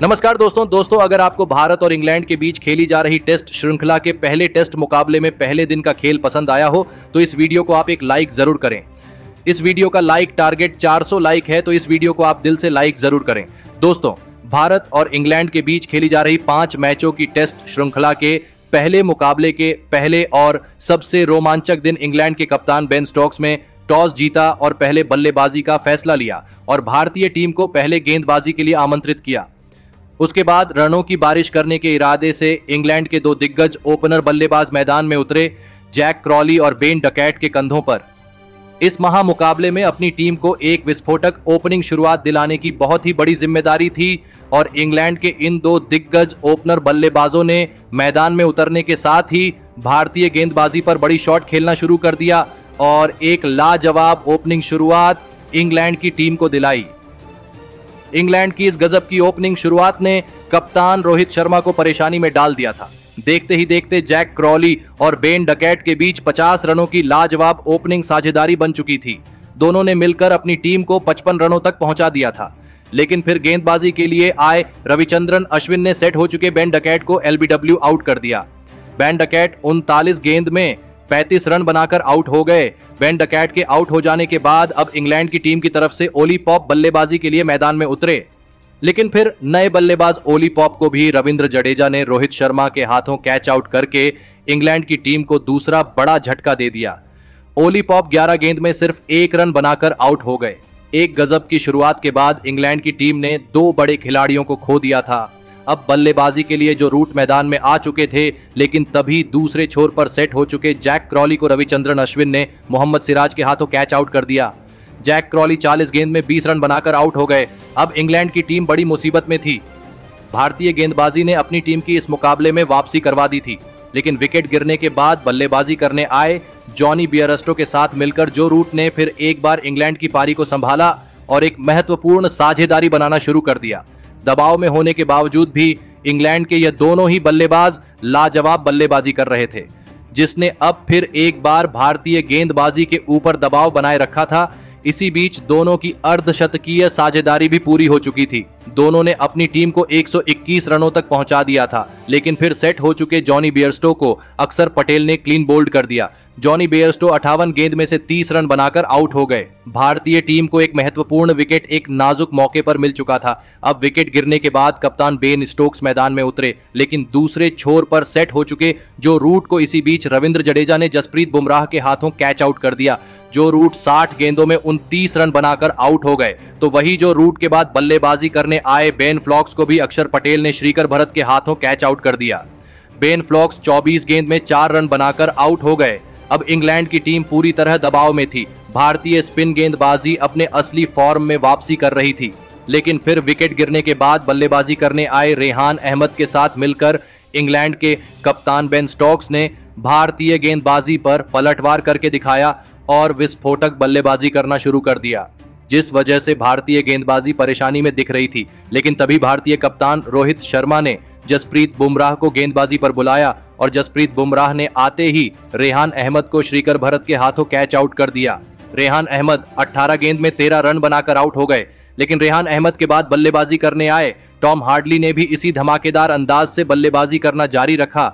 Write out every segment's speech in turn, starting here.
नमस्कार दोस्तों अगर आपको भारत और इंग्लैंड के बीच खेली जा रही टेस्ट श्रृंखला के पहले टेस्ट मुकाबले में पहले दिन का खेल पसंद आया हो तो इस वीडियो को आप एक लाइक जरूर करें। इस वीडियो का लाइक टारगेट 400 लाइक है, तो इस वीडियो को आप दिल से लाइक जरूर करें। दोस्तों, भारत और इंग्लैंड के बीच खेली जा रही 5 मैचों की टेस्ट श्रृंखला के पहले मुकाबले के पहले और सबसे रोमांचक दिन इंग्लैंड के कप्तान बेन स्टोक्स में टॉस जीता और पहले बल्लेबाजी का फैसला लिया और भारतीय टीम को पहले गेंदबाजी के लिए आमंत्रित किया। उसके बाद रनों की बारिश करने के इरादे से इंग्लैंड के 2 दिग्गज ओपनर बल्लेबाज मैदान में उतरे, जैक क्रॉली और बेन डकैट के कंधों पर। इस महामुकाबले में अपनी टीम को एक विस्फोटक ओपनिंग शुरुआत दिलाने की बहुत ही बड़ी जिम्मेदारी थी और इंग्लैंड के इन 2 दिग्गज ओपनर बल्लेबाजों ने मैदान में उतरने के साथ ही भारतीय गेंदबाजी पर बड़ी शॉट खेलना शुरू कर दिया और एक लाजवाब ओपनिंग शुरुआत इंग्लैंड की टीम को दिलाई। इंग्लैंड की इस गजब की ओपनिंग शुरुआत ने कप्तान रोहित शर्मा को परेशानी में डाल दिया था। देखते ही देखते जैक क्रॉली और बेन डकैट के बीच 50 रनों की लाजवाब ओपनिंग साझेदारी बन चुकी थी। दोनों ने मिलकर अपनी टीम को 55 रनों तक पहुंचा दिया था, लेकिन फिर गेंदबाजी के लिए आए रविचंद्रन अश्विन ने सेट हो चुके बेन डकैट को एलबीडब्ल्यू आउट कर दिया। बेन डकैट 39 गेंद में 35 रन बनाकर आउट हो गए। बेन डकैट के आउट हो जाने के बाद अब इंग्लैंड की टीम की तरफ से ओली पॉप बल्लेबाजी के लिए मैदान में उतरे, लेकिन फिर नए बल्लेबाज ओली पॉप को भी रविंद्र जडेजा ने रोहित शर्मा के हाथों कैच आउट करके इंग्लैंड की टीम को दूसरा बड़ा झटका दे दिया। ओली पॉप 11 गेंद में सिर्फ 1 रन बनाकर आउट हो गए। एक गजब की शुरुआत के बाद इंग्लैंड की टीम ने 2 बड़े खिलाड़ियों को खो दिया था। अब बल्लेबाजी के लिए जो रूट मैदान में आ चुके थे, लेकिन तभी दूसरे छोर पर सेट हो चुके जैक क्रॉली को रविचंद्रन अश्विन ने मोहम्मद सिराज के हाथों कैच आउट कर दिया। जैक क्रॉली 40 गेंद में 20 रन बनाकर आउट हो गए। अब इंग्लैंड की टीम बड़ी मुसीबत में थी। भारतीय गेंदबाजी ने अपनी टीम की इस मुकाबले में वापसी करवा दी थी, लेकिन विकेट गिरने के बाद बल्लेबाजी करने आए जॉनी बेयरस्टो के साथ मिलकर जो रूट ने फिर एक बार इंग्लैंड की पारी को संभाला और एक महत्वपूर्ण साझेदारी बनाना शुरू कर दिया। दबाव में होने के बावजूद भी इंग्लैंड के ये दोनों ही बल्लेबाज लाजवाब बल्लेबाजी कर रहे थे, जिसने अब फिर एक बार भारतीय गेंदबाजी के ऊपर दबाव बनाए रखा था। इसी बीच दोनों की अर्धशतकीय साझेदारी भी पूरी हो चुकी थी। दोनों ने अपनी टीम को 121 रनों तक पहुंचा दिया था, लेकिन फिर सेट हो चुके जॉनी बेयरस्टो को अक्षर पटेल ने क्लीन बोल्ड कर दिया। जॉनी बेयरस्टो 58 गेंद में से 30 रन बनाकर आउट हो गए। भारतीय टीम को एक महत्वपूर्ण विकेट एक नाजुक मौके पर मिल चुका था। अब विकेट गिरने के बाद कप्तान बेन स्टोक्स मैदान में उतरे, लेकिन दूसरे छोर पर सेट हो चुके जो रूट को इसी बीच रविंद्र जडेजा ने जसप्रीत बुमराह के हाथों कैच आउट कर दिया। जो रूट 60 गेंदों में 29 रन बनाकर आउट हो गए, तो वही जो रूट के बाद बल्लेबाजी करने आए बेन फ्लॉक्स को भी अक्षर पटेल ने श्रीकर भरत के हाथों कैच आउट कर दिया। बेन फ्लॉक्स 24 गेंद में 4 रन बनाकर आउट हो गए। अब इंग्लैंड की टीम पूरी तरह दबाव में थी। भारतीय स्पिन गेंदबाजी अपने असली फॉर्म में वापसी कर रही थी, लेकिन फिर विकेट गिरने के बाद बल्लेबाजी करने आए रेहान अहमद के साथ मिलकर इंग्लैंड के कप्तान बेन स्टोक्स ने भारतीय गेंदबाजी पर पलटवार करके दिखाया और विस्फोटक बल्लेबाजी करना शुरू कर दिया, जिस वजह से भारतीय गेंदबाजी परेशानी में दिख रही थी। लेकिन तभी भारतीय कप्तान रोहित शर्मा ने जसप्रीत बुमराह को गेंदबाजी पर बुलाया और जसप्रीत बुमराह ने आते ही रेहान अहमद को श्रीकर भरत के हाथों कैच आउट कर दिया। रेहान अहमद 18 गेंद में 13 रन बनाकर आउट हो गए, लेकिन रेहान अहमद के बाद बल्लेबाजी करने आए टॉम हार्डली ने भी इसी धमाकेदार अंदाज से बल्लेबाजी करना जारी रखा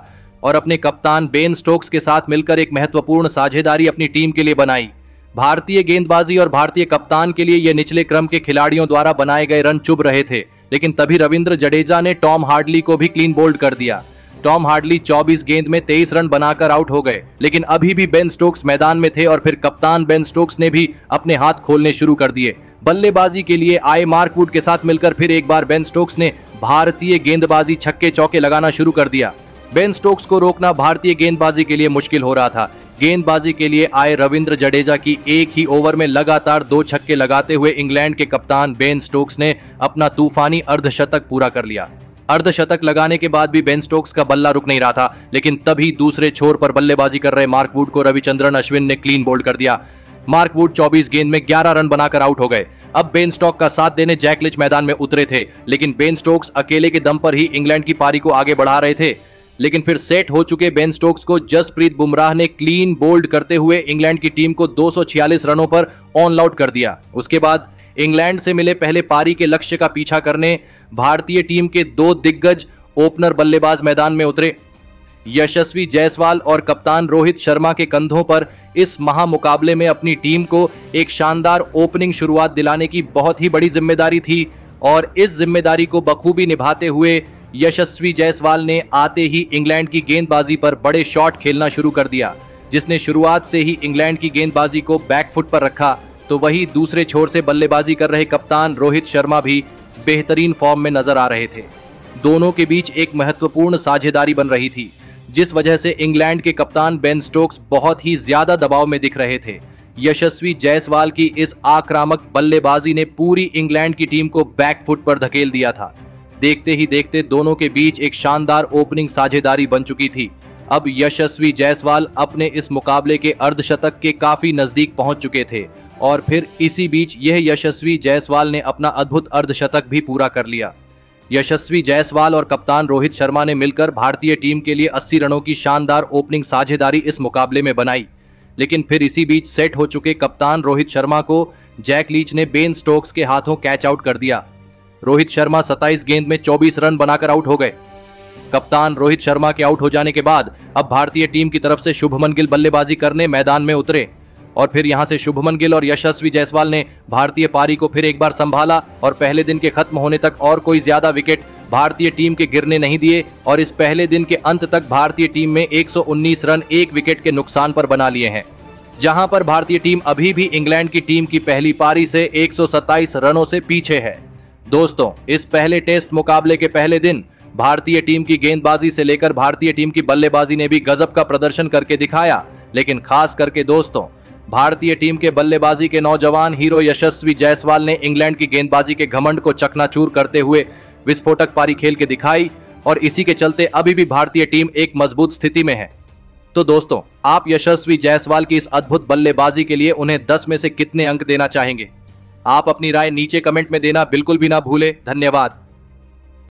और अपने कप्तान बेन स्टोक्स के साथ मिलकर एक महत्वपूर्ण साझेदारी अपनी टीम के लिए बनाई। भारतीय गेंदबाजी और भारतीय कप्तान के लिए ये निचले क्रम के खिलाड़ियों द्वारा बनाए गए रन चुभ रहे थे, लेकिन तभी रविंद्र जडेजा ने टॉम हार्डली को भी क्लीन बोल्ड कर दिया। टॉम हार्डली 24 गेंद में 23 रन बनाकर आउट हो गए, लेकिन अभी भी बेन स्टोक्स मैदान में थे और फिर कप्तान बेन स्टोक्स ने भी अपने हाथ खोलने शुरू कर दिए। बल्लेबाजी के लिए आए मार्क वुड के साथ मिलकर फिर एक बार बेन स्टोक्स ने भारतीय गेंदबाजी छक्के चौके लगाना शुरू कर दिया। बेन स्टोक्स को रोकना भारतीय गेंदबाजी के लिए मुश्किल हो रहा था। गेंदबाजी के लिए आए रविंद्र जडेजा की एक ही ओवर में लगातार 2 छक्के लगाते हुए इंग्लैंड के कप्तान बेन स्टोक्स ने अपना तूफानी अर्धशतक पूरा कर लिया। अर्धशतक लगाने के बाद भी बेन स्टोक्स का बल्ला रुक नहीं रहा था, लेकिन तभी दूसरे छोर पर बल्लेबाजी कर रहे मार्क वुड को रविचंद्रन अश्विन ने क्लीन बोल्ड कर दिया। मार्क वुड 24 गेंद में 11 रन बनाकर आउट हो गए। अब बेन स्टोक्स का साथ देने जैक लिच मैदान में उतरे थे, लेकिन बेन स्टोक्स अकेले के दम पर ही इंग्लैंड की पारी को आगे बढ़ा रहे थे। लेकिन फिर सेट हो चुके बेन स्टोक्स को जसप्रीत बुमराह ने क्लीन बोल्ड करते हुए इंग्लैंड की टीम को 246 रनों पर ऑन आउट कर दिया। उसके बाद इंग्लैंड से मिले पहले पारी के लक्ष्य का पीछा करने भारतीय टीम के 2 दिग्गज ओपनर बल्लेबाज मैदान में उतरे। यशस्वी जायसवाल और कप्तान रोहित शर्मा के कंधों पर इस महामुकाबले में अपनी टीम को एक शानदार ओपनिंग शुरुआत दिलाने की बहुत ही बड़ी जिम्मेदारी थी और इस जिम्मेदारी को बखूबी निभाते हुए यशस्वी जायसवाल ने आते ही इंग्लैंड की गेंदबाजी पर बड़े शॉट खेलना शुरू कर दिया, जिसने शुरुआत से ही इंग्लैंड की गेंदबाजी को बैकफुट पर रखा। तो वही दूसरे छोर से बल्लेबाजी कर रहे कप्तान रोहित शर्मा भी बेहतरीन फॉर्म में नजर आ रहे थे। दोनों के बीच एक महत्वपूर्ण साझेदारी बन रही थी, जिस वजह से इंग्लैंड के कप्तान बेन स्टोक्स बहुत ही ज्यादा दबाव में दिख रहे थे। यशस्वी जायसवाल की इस आक्रामक बल्लेबाजी ने पूरी इंग्लैंड की टीम को बैकफुट पर धकेल दिया था। देखते ही देखते दोनों के बीच एक शानदार ओपनिंग साझेदारी बन चुकी थी। अब यशस्वी जायसवाल अपने इस मुकाबले के अर्धशतक के काफी नजदीक पहुंच चुके थे और फिर इसी बीच यह यशस्वी जायसवाल ने अपना अद्भुत अर्धशतक भी पूरा कर लिया। यशस्वी जायसवाल और कप्तान रोहित शर्मा ने मिलकर भारतीय टीम के लिए 80 रनों की शानदार ओपनिंग साझेदारी इस मुकाबले में बनाई, लेकिन फिर इसी बीच सेट हो चुके कप्तान रोहित शर्मा को जैक लीच ने बेन स्टोक्स के हाथों कैच आउट कर दिया। रोहित शर्मा 27 गेंद में 24 रन बनाकर आउट हो गए। कप्तान रोहित शर्मा के आउट हो जाने के बाद अब भारतीय टीम की तरफ से शुभमन गिल बल्लेबाजी करने मैदान में उतरे और फिर यहां से शुभमन गिल और यशस्वी जायसवाल ने भारतीय पारी को फिर एक बार संभाला और पहले दिन के खत्म होने तक और कोई ज्यादा विकेट भारतीय टीम के गिरने नहीं दिए और इस पहले दिन के अंत तक भारतीय टीम में 119 रन 1 विकेट के नुकसान पर बना लिए हैं, जहां पर भारतीय टीम अभी भी इंग्लैंड की टीम की पहली पारी से 127 रनों से पीछे है। दोस्तों, इस पहले टेस्ट मुकाबले के पहले दिन भारतीय टीम की गेंदबाजी से लेकर भारतीय टीम की बल्लेबाजी ने भी गजब का प्रदर्शन करके दिखाया, लेकिन खास करके दोस्तों भारतीय टीम के बल्लेबाजी के नौजवान हीरो यशस्वी जायसवाल ने इंग्लैंड की गेंदबाजी के घमंड को चकनाचूर करते हुए विस्फोटक पारी खेल के दिखाई और इसी के चलते अभी भी भारतीय टीम एक मजबूत स्थिति में है। तो दोस्तों, आप यशस्वी जायसवाल की इस अद्भुत बल्लेबाजी के लिए उन्हें 10 में से कितने अंक देना चाहेंगे? आप अपनी राय नीचे कमेंट में देना बिल्कुल भी ना भूलें। धन्यवाद।